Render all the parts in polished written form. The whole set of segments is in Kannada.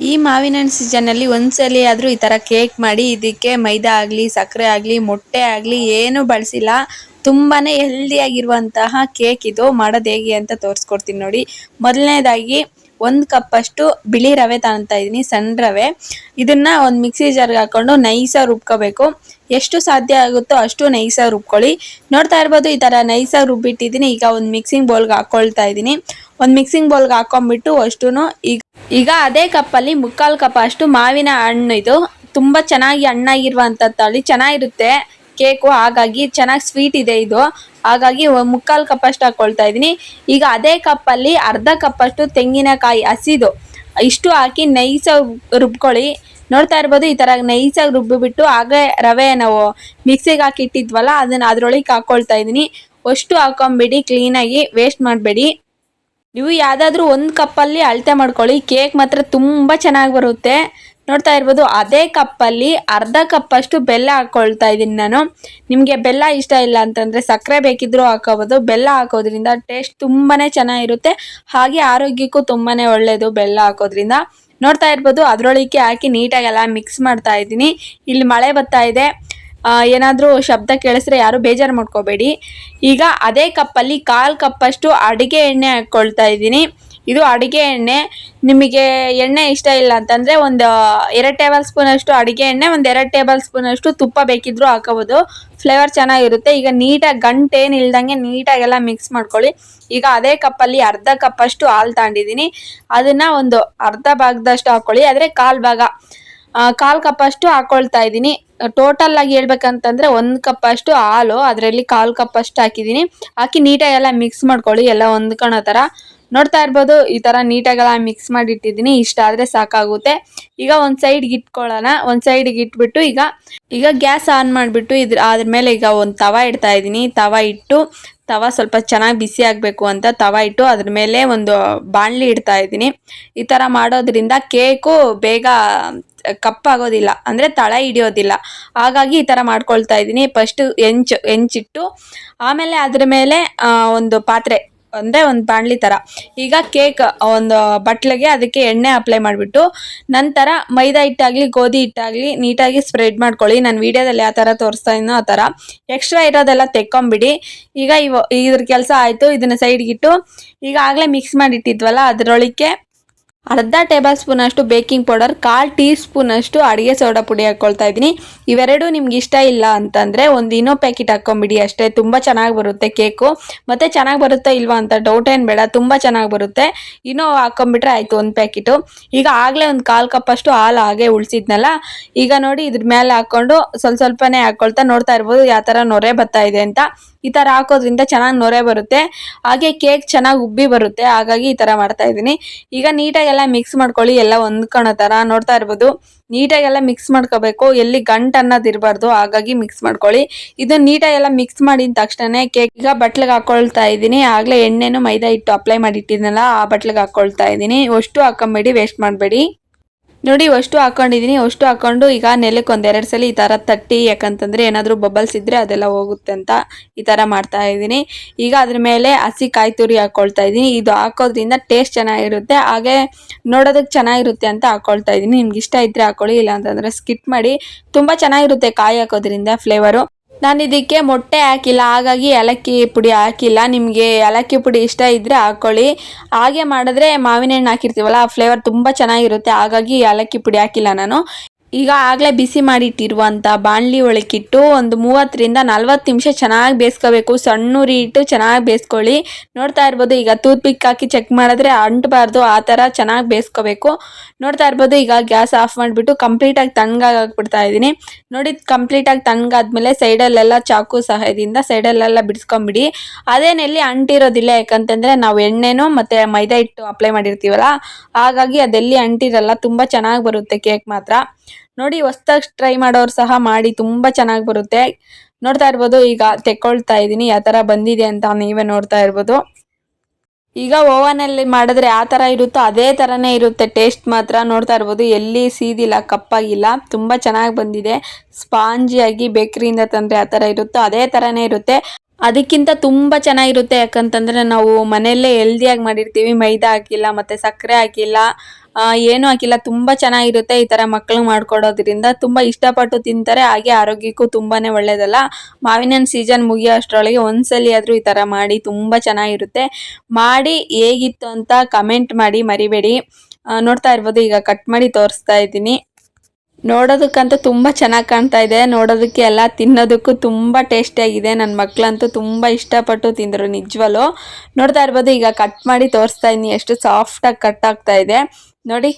ಈ ಮಾವಿನ ಹಣ್ಣು ಸೀಸನ್ನಲ್ಲಿ ಒಂದ್ಸಲಿ ಆದರೂ ಈ ಥರ ಕೇಕ್ ಮಾಡಿ ಇದಕ್ಕೆ ಮೈದಾ ಆಗಲಿ ಸಕ್ಕರೆ ಆಗಲಿ ಮೊಟ್ಟೆ ಆಗಲಿ ಏನೂ ಬಳಸಿಲ್ಲ. ತುಂಬಾನೇ ಹೆಲ್ದಿಯಾಗಿರುವಂತಹ ಕೇಕ್ ಇದು. ಮಾಡೋದು ಹೇಗೆ ಅಂತ ತೋರಿಸ್ಕೊಡ್ತೀನಿ ನೋಡಿ. ಮೊದಲನೇದಾಗಿ 1 ಕಪ್ ಅಷ್ಟು ಬಿಳಿ ರವೆ ತಗೊಳ್ತಾ ಇದ್ದೀನಿ, ಸಣ್ಣ ರವೆ. ಇದನ್ನ ಒಂದು ಮಿಕ್ಸಿ ಜಾರ್ಗೆ ಹಾಕೊಂಡು ನೈಸಾಗಿ ರುಬ್ಕೋಬೇಕು. ಎಷ್ಟು ಸಾಧ್ಯ ಆಗುತ್ತೋ ಅಷ್ಟು ನೈಸಾಗಿ ರುಬ್ಕೊಳ್ಳಿ. ನೋಡ್ತಾ ಇರ್ಬೋದು ಈ ಥರ ನೈಸಾಗಿ ರುಬ್ಬಿಟ್ಟಿದ್ದೀನಿ. ಈಗ ಒಂದು ಮಿಕ್ಸಿಂಗ್ ಬೌಲ್ಗೆ ಹಾಕೊಳ್ತಾ ಇದ್ದೀನಿ. ಒಂದು ಮಿಕ್ಸಿಂಗ್ ಬೌಲ್ಗೆ ಹಾಕೊಂಡ್ಬಿಟ್ಟು ಅಷ್ಟೂ ಈಗ ಅದೇ ಕಪ್ಪಲ್ಲಿ 3/4 ಕಪ್ ಅಷ್ಟು ಮಾವಿನ ಹಣ್ಣು, ಇದು ತುಂಬಾ ಚೆನ್ನಾಗಿ ಹಣ್ಣಾಗಿರುವಂತ ತಳಿ, ಚೆನ್ನಾಗಿರುತ್ತೆ ಕೇಕು. ಹಾಗಾಗಿ ಚೆನ್ನಾಗಿ ಸ್ವೀಟ್ ಇದೆ ಇದು, ಹಾಗಾಗಿ 3/4 ಕಪ್ ಅಷ್ಟು ಹಾಕೊಳ್ತಾ ಇದ್ದೀನಿ. ಈಗ ಅದೇ ಕಪ್ಪಲ್ಲಿ ಅರ್ಧ ಕಪ್ ಅಷ್ಟು ತೆಂಗಿನಕಾಯಿ ಹಸಿದು ಇಷ್ಟು ಹಾಕಿ ನೈಸಾಗಿ ರುಬ್ಕೊಳ್ಳಿ. ನೋಡ್ತಾ ಇರ್ಬೋದು ಈ ತರ ನೈಸಾಗಿ ರುಬ್ಬಿಬಿಟ್ಟು ಹಾಗೆ ರವೆ ನಾವು ಮಿಕ್ಸಿಗೆ ಹಾಕಿಟ್ಟಿದ್ವಲ್ಲ ಅದನ್ನ ಅದ್ರೊಳಗೆ ಹಾಕೊಳ್ತಾ ಇದ್ದೀನಿ. ಅಷ್ಟು ಹಾಕೊಂಡ್ಬಿಡಿ, ಕ್ಲೀನಾಗಿ ವೇಸ್ಟ್ ಮಾಡಬೇಡಿ. ನೀವು ಯಾವುದಾದ್ರೂ 1 ಕಪ್ಪಲ್ಲಿ ಅಳತೆ ಮಾಡ್ಕೊಳ್ಳಿ, ಕೇಕ್ ಮಾತ್ರ ತುಂಬ ಚೆನ್ನಾಗಿ ಬರುತ್ತೆ. ನೋಡ್ತಾ ಇರ್ಬೋದು ಅದೇ ಕಪ್ಪಲ್ಲಿ ಅರ್ಧ ಕಪ್ ಅಷ್ಟು ಬೆಲ್ಲ ಹಾಕ್ಕೊಳ್ತಾ ಇದ್ದೀನಿ ನಾನು. ನಿಮಗೆ ಬೆಲ್ಲ ಇಷ್ಟ ಇಲ್ಲ ಅಂತಂದರೆ ಸಕ್ಕರೆ ಬೇಕಿದ್ರೂ ಹಾಕೋಬೋದು. ಬೆಲ್ಲ ಹಾಕೋದ್ರಿಂದ ಟೇಸ್ಟ್ ತುಂಬಾ ಚೆನ್ನಾಗಿರುತ್ತೆ, ಹಾಗೆ ಆರೋಗ್ಯಕ್ಕೂ ತುಂಬಾ ಒಳ್ಳೆಯದು ಬೆಲ್ಲ ಹಾಕೋದ್ರಿಂದ. ನೋಡ್ತಾ ಇರ್ಬೋದು ಅದರೊಳಗೆ ಹಾಕಿ ನೀಟಾಗೆಲ್ಲ ಮಿಕ್ಸ್ ಮಾಡ್ತಾ ಇದ್ದೀನಿ. ಇಲ್ಲಿ ಮಳೆ ಬರ್ತಾ ಇದೆ, ಏನಾದರೂ ಶಬ್ದ ಕೇಳಿಸ್ರೆ ಯಾರು ಬೇಜಾರು ಮಾಡ್ಕೋಬೇಡಿ. ಈಗ ಅದೇ ಕಪ್ಪಲ್ಲಿ 1/4 ಕಪ್ ಅಷ್ಟು ಅಡುಗೆ ಎಣ್ಣೆ ಹಾಕ್ಕೊಳ್ತಾ ಇದ್ದೀನಿ. ಇದು ಅಡುಗೆ ಎಣ್ಣೆ. ನಿಮಗೆ ಎಣ್ಣೆ ಇಷ್ಟ ಇಲ್ಲ ಅಂತಂದರೆ ಒಂದು 2 ಟೇಬಲ್ ಸ್ಪೂನ್ ಅಷ್ಟು ಅಡುಗೆ ಎಣ್ಣೆ, ಒಂದು 2 ಟೇಬಲ್ ಸ್ಪೂನ್ ಅಷ್ಟು ತುಪ್ಪ ಬೇಕಿದ್ರೂ ಹಾಕೋಬೋದು, ಫ್ಲೇವರ್ ಚೆನ್ನಾಗಿರುತ್ತೆ. ಈಗ ನೀಟಾಗಿ ಗಂಟೇನು ಇಲ್ದಂಗೆ ನೀಟಾಗೆಲ್ಲ ಮಿಕ್ಸ್ ಮಾಡ್ಕೊಳ್ಳಿ. ಈಗ ಅದೇ ಕಪ್ಪಲ್ಲಿ ಅರ್ಧ ಕಪ್ ಅಷ್ಟು ಹಾಲು ತಗೊಂಡಿದ್ದೀನಿ, ಅದನ್ನು ಒಂದು ಅರ್ಧ ಭಾಗದಷ್ಟು ಹಾಕ್ಕೊಳ್ಳಿ, ಆದರೆ 1/4 ಭಾಗ 1/4 ಕಪ್ ಅಷ್ಟು ಹಾಕ್ಕೊಳ್ತಾ ಇದ್ದೀನಿ. ಟೋಟಲ್ ಆಗಿ ಹೇಳ್ಬೇಕಂತಂದ್ರೆ 1 ಕಪ್ ಅಷ್ಟು ಹಾಲು, ಅದರಲ್ಲಿ 1/4 ಕಪ್ ಅಷ್ಟು ಹಾಕಿದ್ದೀನಿ. ಹಾಕಿ ನೀಟಾಗೆಲ್ಲ ಮಿಕ್ಸ್ ಮಾಡ್ಕೊಳ್ಳಿ, ಎಲ್ಲ ಹೊಂದ್ಕೊಳ್ಳೋ ಥರ. ನೋಡ್ತಾ ಇರ್ಬೋದು ಈ ಥರ ನೀಟಾಗೆಲ್ಲ ಮಿಕ್ಸ್ ಮಾಡಿ ಇಟ್ಟಿದ್ದೀನಿ. ಇಷ್ಟ ಆದರೆ ಸಾಕಾಗುತ್ತೆ. ಈಗ ಒಂದು ಸೈಡ್ಗೆ ಇಟ್ಕೊಳ್ಳೋಣ. ಒಂದು ಸೈಡ್ಗೆ ಇಟ್ಬಿಟ್ಟು ಈಗ ಗ್ಯಾಸ್ ಆನ್ ಮಾಡಿಬಿಟ್ಟು ಅದ್ರ ಮೇಲೆ ಈಗ ಒಂದು ತವ ಇಡ್ತಾ ಇದ್ದೀನಿ. ತವ ಸ್ವಲ್ಪ ಚೆನ್ನಾಗಿ ಬಿಸಿ ಆಗಬೇಕು ಅಂತ ತವ ಇಟ್ಟು ಅದ್ರ ಮೇಲೆ ಒಂದು ಬಾಣಲಿ ಇಡ್ತಾ ಇದ್ದೀನಿ. ಈ ಥರ ಮಾಡೋದ್ರಿಂದ ಕೇಕು ಬೇಗ ಕಪ್ಪಾಗೋದಿಲ್ಲ, ಅಂದರೆ ತಳ ಹಿಡಿಯೋದಿಲ್ಲ. ಹಾಗಾಗಿ ಈ ಥರ ಮಾಡ್ಕೊಳ್ತಾ ಇದ್ದೀನಿ. ಫಸ್ಟು ಹೆಂಚಿಟ್ಟು ಆಮೇಲೆ ಅದ್ರ ಮೇಲೆ ಒಂದು ಪಾತ್ರೆ ಅಂದರೆ ಒಂದು ಬಾಣಲಿ ಥರ. ಈಗ ಕೇಕ್ ಒಂದು ಬಟ್ಲಿಗೆ ಅದಕ್ಕೆ ಎಣ್ಣೆ ಅಪ್ಲೈ ಮಾಡಿಬಿಟ್ಟು ನಂತರ ಮೈದಾ ಹಿಟ್ಟಾಗಲಿ ಗೋಧಿ ಹಿಟ್ಟಾಗಲಿ ನೀಟಾಗಿ ಸ್ಪ್ರೆಡ್ ಮಾಡ್ಕೊಳ್ಳಿ. ನಾನು ವೀಡಿಯೋದಲ್ಲಿ ಯಾವ ಥರ ತೋರಿಸ್ತಾ ಇದ್ದೀನೋ ಆ ಥರ. ಎಕ್ಸ್ಟ್ರಾ ಇರೋದೆಲ್ಲ ತೆಕ್ಕೊಂಬಿಡಿ. ಈಗ ಇದ್ರ ಕೆಲಸ ಆಯಿತು. ಇದನ್ನು ಸೈಡ್ಗಿಟ್ಟು ಈಗ ಆಗಲೇ ಮಿಕ್ಸ್ ಮಾಡಿಟ್ಟಿದ್ವಲ್ಲ ಅದರೊಳಗೆ ಅರ್ಧ ಟೇಬಲ್ ಸ್ಪೂನ್ ಅಷ್ಟು ಬೇಕಿಂಗ್ ಪೌಡರ್, 1/4 ಟೀ ಸ್ಪೂನ್ ಅಷ್ಟು ಅಡುಗೆ ಸೋಡಾ ಪುಡಿ ಹಾಕ್ಕೊಳ್ತಾ ಇದ್ದೀನಿ. ಇವೆರಡು ನಿಮ್ಗೆ ಇಷ್ಟ ಇಲ್ಲ ಅಂತಂದರೆ ಒಂದು ಇನೋ ಪ್ಯಾಕೆಟ್ ಹಾಕ್ಕೊಂಬಿಡಿ ಅಷ್ಟೇ. ತುಂಬ ಚೆನ್ನಾಗಿ ಬರುತ್ತೆ ಕೇಕು. ಮತ್ತು ಚೆನ್ನಾಗಿ ಬರುತ್ತಾ ಇಲ್ವಾ ಅಂತ ಡೌಟ್ ಏನು ಬೇಡ, ತುಂಬ ಚೆನ್ನಾಗಿ ಬರುತ್ತೆ. ಇನೋ ಹಾಕ್ಕೊಂಬಿಟ್ರೆ ಆಯಿತು, ಒಂದು ಪ್ಯಾಕೆಟು. ಈಗ ಆಗಲೇ ಒಂದು 1/4 ಕಪ್ ಅಷ್ಟು ಹಾಲು ಹಾಗೆ ಉಳಿಸಿದ್ನಲ್ಲ, ಈಗ ನೋಡಿ ಇದ್ರ ಮೇಲೆ ಹಾಕ್ಕೊಂಡು ಸ್ವಲ್ಪನೇ ಹಾಕ್ಕೊಳ್ತಾ ನೋಡ್ತಾ ಇರ್ಬೋದು ಯಾವ ಥರ ನೊರೆ ಬರ್ತಾ ಇದೆ ಅಂತ. ಈ ಥರ ಹಾಕೋದ್ರಿಂದ ಚೆನ್ನಾಗಿ ನೊರೆ ಬರುತ್ತೆ, ಹಾಗೆ ಕೇಕ್ ಚೆನ್ನಾಗಿ ಉಬ್ಬಿ ಬರುತ್ತೆ. ಹಾಗಾಗಿ ಈ ಥರ ಮಾಡ್ತಾ ಇದ್ದೀನಿ. ಈಗ ನೀಟಾಗೆಲ್ಲ ಮಿಕ್ಸ್ ಮಾಡ್ಕೊಳ್ಳಿ, ಎಲ್ಲ ಹೊಂದ್ಕೊಳ್ಳೋ ಥರ. ನೋಡ್ತಾ ಇರ್ಬೋದು ನೀಟಾಗೆಲ್ಲ ಮಿಕ್ಸ್ ಮಾಡ್ಕೋಬೇಕು, ಎಲ್ಲಿ ಗಂಟು ಅನ್ನೋದು ಇರಬಾರ್ದು, ಹಾಗಾಗಿ ಮಿಕ್ಸ್ ಮಾಡ್ಕೊಳ್ಳಿ. ಇದು ನೀಟಾಗೆಲ್ಲ ಮಿಕ್ಸ್ ಮಾಡಿದ ತಕ್ಷಣ ಕೇಕ್ ಈಗ ಬಟ್ಲಿಗೆ ಹಾಕ್ಕೊಳ್ತಾ ಇದ್ದೀನಿ. ಆಗಲೇ ಎಣ್ಣೆನೂ ಮೈದಾ ಹಿಟ್ಟು ಅಪ್ಲೈ ಮಾಡಿಟ್ಟಿದ್ನಲ್ಲ ಆ ಬಟ್ಲಿಗೆ ಹಾಕ್ಕೊಳ್ತಾ ಇದ್ದೀನಿ. ಅಷ್ಟು ಹಾಕೊಂಬೇಡಿ, ವೇಸ್ಟ್ ಮಾಡಬೇಡಿ. ನೋಡಿ ಅಷ್ಟು ಹಾಕೊಂಡಿದ್ದೀನಿ. ಅಷ್ಟು ಹಾಕೊಂಡು ಈಗ ನೆಲಕ್ಕೆ 1-2 ಸಲ ಈ ಥರ ತಟ್ಟಿ, ಯಾಕಂತಂದರೆ ಏನಾದರೂ ಬಬಲ್ಸ್ ಇದ್ದರೆ ಅದೆಲ್ಲ ಹೋಗುತ್ತೆ ಅಂತ ಈ ಥರ ಮಾಡ್ತಾ ಇದ್ದೀನಿ. ಈಗ ಅದ್ರ ಮೇಲೆ ಹಸಿ ಕಾಯಿ ತುರಿ ಹಾಕ್ಕೊಳ್ತಾ ಇದ್ದೀನಿ. ಇದು ಹಾಕೋದ್ರಿಂದ ಟೇಸ್ಟ್ ಚೆನ್ನಾಗಿರುತ್ತೆ, ಹಾಗೆ ನೋಡೋದಕ್ಕೆ ಚೆನ್ನಾಗಿರುತ್ತೆ ಅಂತ ಹಾಕ್ಕೊಳ್ತಾ ಇದ್ದೀನಿ. ನಿಮ್ಗೆ ಇಷ್ಟ ಇದ್ದರೆ ಹಾಕ್ಕೊಳ್ಳಿ, ಇಲ್ಲ ಅಂತಂದರೆ ಸ್ಕಿಪ್ ಮಾಡಿ. ತುಂಬ ಚೆನ್ನಾಗಿರುತ್ತೆ ಕಾಯಿ ಹಾಕೋದ್ರಿಂದ ಫ್ಲೇವರು. ನಾನು ಇದಕ್ಕೆ ಮೊಟ್ಟೆ ಹಾಕಿಲ್ಲ, ಹಾಗಾಗಿ ಏಲಕ್ಕಿ ಪುಡಿ ಹಾಕಿಲ್ಲ. ನಿಮಗೆ ಏಲಕ್ಕಿ ಪುಡಿ ಇಷ್ಟ ಇದ್ದರೆ ಹಾಕ್ಕೊಳ್ಳಿ. ಹಾಗೆ ಮಾಡಿದ್ರೆ ಮಾವಿನ ಹಣ್ಣು ಹಾಕಿರ್ತೀವಲ್ಲ ಆ ಫ್ಲೇವರ್ ತುಂಬ ಚೆನ್ನಾಗಿರುತ್ತೆ, ಹಾಗಾಗಿ ಏಲಕ್ಕಿ ಪುಡಿ ಹಾಕಿಲ್ಲ ನಾನು. ಈಗ ಆಗಲೇ ಬಿಸಿ ಮಾಡಿಟ್ಟಿರುವಂಥ ಬಾಣಲಿ ಒಳಗಿಟ್ಟು ಒಂದು 30-40 ನಿಮಿಷ ಚೆನ್ನಾಗಿ ಬೇಯಿಸ್ಕೋಬೇಕು. ಸಣ್ಣ ಉರಿ ಇಟ್ಟು ಚೆನ್ನಾಗಿ ಬೇಯಿಸ್ಕೊಳ್ಳಿ. ನೋಡ್ತಾ ಇರ್ಬೋದು ಈಗ ಟೂತ್ ಪಿಕ್ ಹಾಕಿ ಚೆಕ್ ಮಾಡಿದ್ರೆ ಅಂಟಬಾರ್ದು, ಆ ಥರ ಚೆನ್ನಾಗಿ ಬೇಯಿಸ್ಕೋಬೇಕು. ನೋಡ್ತಾ ಇರ್ಬೋದು ಈಗ ಗ್ಯಾಸ್ ಆಫ್ ಮಾಡಿಬಿಟ್ಟು ಕಂಪ್ಲೀಟಾಗಿ ತಣ್ಣಗಾಗಿ ಹಾಕ್ಬಿಡ್ತಾ ಇದ್ದೀನಿ. ನೋಡಿ ಕಂಪ್ಲೀಟಾಗಿ ತಣ್ಣಗಾದ್ಮೇಲೆ ಸೈಡಲ್ಲೆಲ್ಲ ಚಾಕು ಸಹಾಯದಿಂದ ಸೈಡಲ್ಲೆಲ್ಲ ಬಿಡಿಸ್ಕೊಂಬಿಡಿ. ಅದೇನೆಲ್ಲಿ ಅಂಟಿರೋದಿಲ್ಲ, ಯಾಕಂತಂದರೆ ನಾವು ಎಣ್ಣೆನೂ ಮತ್ತು ಮೈದಾ ಹಿಟ್ಟು ಅಪ್ಲೈ ಮಾಡಿರ್ತೀವಲ್ಲ, ಹಾಗಾಗಿ ಅದೆಲ್ಲಿ ಅಂಟಿರಲ್ಲ. ತುಂಬ ಚೆನ್ನಾಗಿ ಬರುತ್ತೆ ಕೇಕ್ ಮಾತ್ರ. ನೋಡಿ ಹೊಸ್ದಾಗಿ ಟ್ರೈ ಮಾಡೋರು ಸಹ ಮಾಡಿ, ತುಂಬ ಚೆನ್ನಾಗಿ ಬರುತ್ತೆ. ನೋಡ್ತಾ ಇರ್ಬೋದು ಈಗ ತೆಕ್ಕೊಳ್ತಾ ಇದ್ದೀನಿ ಯಾವ ಥರ ಬಂದಿದೆ ಅಂತ ನೀವೇ ನೋಡ್ತಾ ಇರ್ಬೋದು. ಈಗ ಓವನಲ್ಲಿ ಮಾಡಿದ್ರೆ ಯಾವ ಥರ ಇರುತ್ತೋ ಅದೇ ಥರನೇ ಇರುತ್ತೆ ಟೇಸ್ಟ್ ಮಾತ್ರ. ನೋಡ್ತಾ ಇರ್ಬೋದು ಎಲ್ಲಿ ಸೀದಿಲ್ಲ, ಕಪ್ಪಾಗಿಲ್ಲ, ತುಂಬ ಚೆನ್ನಾಗಿ ಬಂದಿದೆ. ಸ್ಪಾಂಜಿಯಾಗಿ ಬೇಕ್ರಿಯಿಂದ ತಂದರೆ ಯಾವ ಥರ ಇರುತ್ತೋ ಅದೇ ಥರನೇ ಇರುತ್ತೆ. ಅದಕ್ಕಿಂತ ತುಂಬ ಚೆನ್ನಾಗಿರುತ್ತೆ, ಯಾಕಂತಂದರೆ ನಾವು ಮನೆಯಲ್ಲೇ ಹೆಲ್ದಿಯಾಗಿ ಮಾಡಿರ್ತೀವಿ. ಮೈದಾ ಹಾಕಿಲ್ಲ ಮತ್ತು ಸಕ್ಕರೆ ಹಾಕಿಲ್ಲ, ಏನು ಹಾಕಿಲ್ಲ, ತುಂಬಾ ಚೆನ್ನಾಗಿರುತ್ತೆ. ಈ ತರ ಮಕ್ಕಳು ಮಾಡ್ಕೊಡೋದ್ರಿಂದ ತುಂಬಾ ಇಷ್ಟಪಟ್ಟು ತಿಂತಾರೆ, ಹಾಗೆ ಆರೋಗ್ಯಕ್ಕೂ ತುಂಬಾನೇ ಒಳ್ಳೇದಲ್ಲ. ಮಾವಿನ ಹಣ್ಣು ಸೀಸನ್ ಮುಗಿಯೋ ಅಷ್ಟರೊಳಗೆ ಒಂದ್ಸಲಿ ಆದ್ರೂ ಈ ತರ ಮಾಡಿ, ತುಂಬಾ ಚೆನ್ನಾಗಿರುತ್ತೆ. ಮಾಡಿ ಹೇಗಿತ್ತು ಅಂತ ಕಮೆಂಟ್ ಮಾಡಿ ಮರಿಬೇಡಿ. ನೋಡ್ತಾ ಇರ್ಬೋದು, ಈಗ ಕಟ್ ಮಾಡಿ ತೋರಿಸ್ತಾ ಇದ್ದೀನಿ. ನೋಡೋದಕ್ಕಂತೂ ತುಂಬಾ ಚೆನ್ನಾಗಿ ಕಾಣ್ತಾ ಇದೆ, ನೋಡೋದಕ್ಕೆ ಎಲ್ಲ ತಿನ್ನೋದಕ್ಕೂ ತುಂಬಾ ಟೇಸ್ಟಿ ಆಗಿದೆ. ನನ್ನ ಮಕ್ಕಳಂತೂ ತುಂಬಾ ಇಷ್ಟಪಟ್ಟು ತಿಂದರು ನಿಜವಲ್ಲೂ. ನೋಡ್ತಾ ಇರ್ಬೋದು, ಈಗ ಕಟ್ ಮಾಡಿ ತೋರಿಸ್ತಾ ಇದ್ದೀನಿ ಎಷ್ಟು ಸಾಫ್ಟಾಗಿ ಕಟ್ ಆಗ್ತಾ ಇದೆ ನೋಡಿ.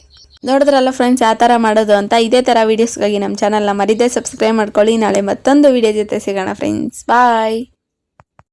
ನೋಡಿದ್ರಲ್ಲ ಫ್ರೆಂಡ್ಸ್ ಯಾವ ಥರ ಮಾಡೋದು ಅಂತ. ಇದೇ ಥರ ವೀಡಿಯೋಸ್ಗಾಗಿ ನಮ್ಮ ಚಾನಲ್ನ ಮರಿದೇ ಸಬ್ಸ್ಕ್ರೈಬ್ ಮಾಡ್ಕೊಳ್ಳಿ. ನಾಳೆ ಮತ್ತೊಂದು ವಿಡಿಯೋ ಜೊತೆ ಸಿಗೋಣ ಫ್ರೆಂಡ್ಸ್, ಬಾಯ್.